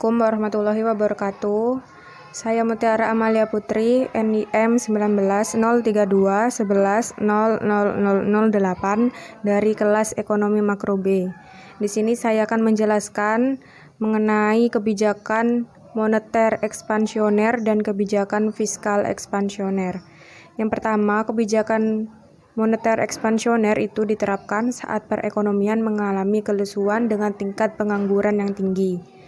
Assalamualaikum warahmatullahi wabarakatuh. Saya Mutiara Amalia Putri, NIM 19.032.11.00008 dari kelas Ekonomi Makro B. Di sini saya akan menjelaskan mengenai kebijakan moneter ekspansioner dan kebijakan fiskal ekspansioner. Yang pertama, kebijakan moneter ekspansioner itu diterapkan saat perekonomian mengalami kelesuan dengan tingkat pengangguran yang tinggi.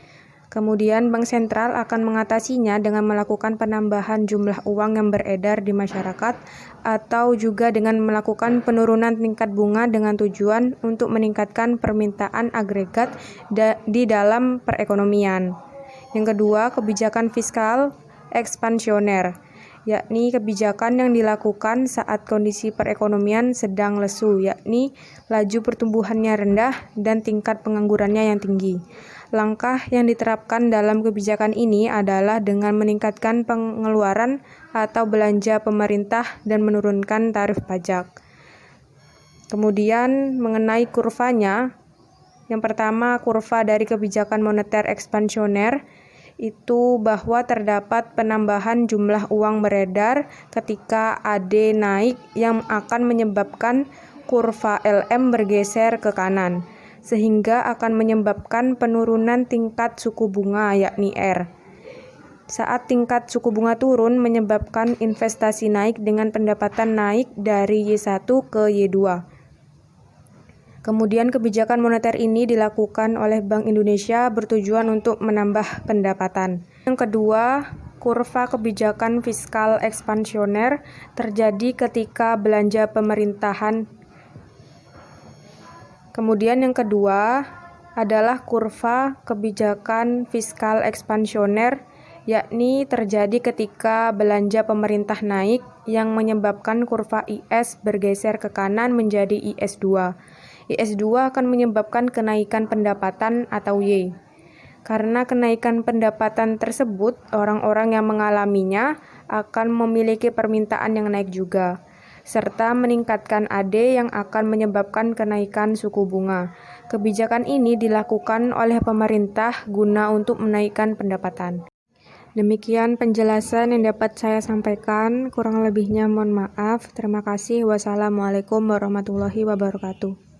Kemudian Bank Sentral akan mengatasinya dengan melakukan penambahan jumlah uang yang beredar di masyarakat atau juga dengan melakukan penurunan tingkat bunga dengan tujuan untuk meningkatkan permintaan agregat di dalam perekonomian. Yang kedua, kebijakan fiskal ekspansioner, yakni kebijakan yang dilakukan saat kondisi perekonomian sedang lesu, yakni laju pertumbuhannya rendah dan tingkat penganggurannya yang tinggi. Langkah yang diterapkan dalam kebijakan ini adalah dengan meningkatkan pengeluaran atau belanja pemerintah dan menurunkan tarif pajak. Kemudian mengenai kurvanya, yang pertama kurva dari kebijakan moneter ekspansioner itu bahwa terdapat penambahan jumlah uang beredar ketika AD naik yang akan menyebabkan kurva LM bergeser ke kanan, sehingga akan menyebabkan penurunan tingkat suku bunga yakni R. Saat tingkat suku bunga turun menyebabkan investasi naik dengan pendapatan naik dari Y1 ke Y2. Kemudian kebijakan moneter ini dilakukan oleh Bank Indonesia bertujuan untuk menambah pendapatan. Yang kedua, kurva kebijakan fiskal ekspansioner terjadi ketika belanja pemerintahan. Kemudian yang kedua adalah kurva kebijakan fiskal ekspansioner, yakni terjadi ketika belanja pemerintah naik yang menyebabkan kurva IS bergeser ke kanan menjadi IS2. IS2 akan menyebabkan kenaikan pendapatan atau Y. Karena kenaikan pendapatan tersebut, orang-orang yang mengalaminya akan memiliki permintaan yang naik juga, serta meningkatkan AD yang akan menyebabkan kenaikan suku bunga. Kebijakan ini dilakukan oleh pemerintah guna untuk menaikkan pendapatan. Demikian penjelasan yang dapat saya sampaikan, kurang lebihnya mohon maaf. Terima kasih. Wassalamualaikum warahmatullahi wabarakatuh.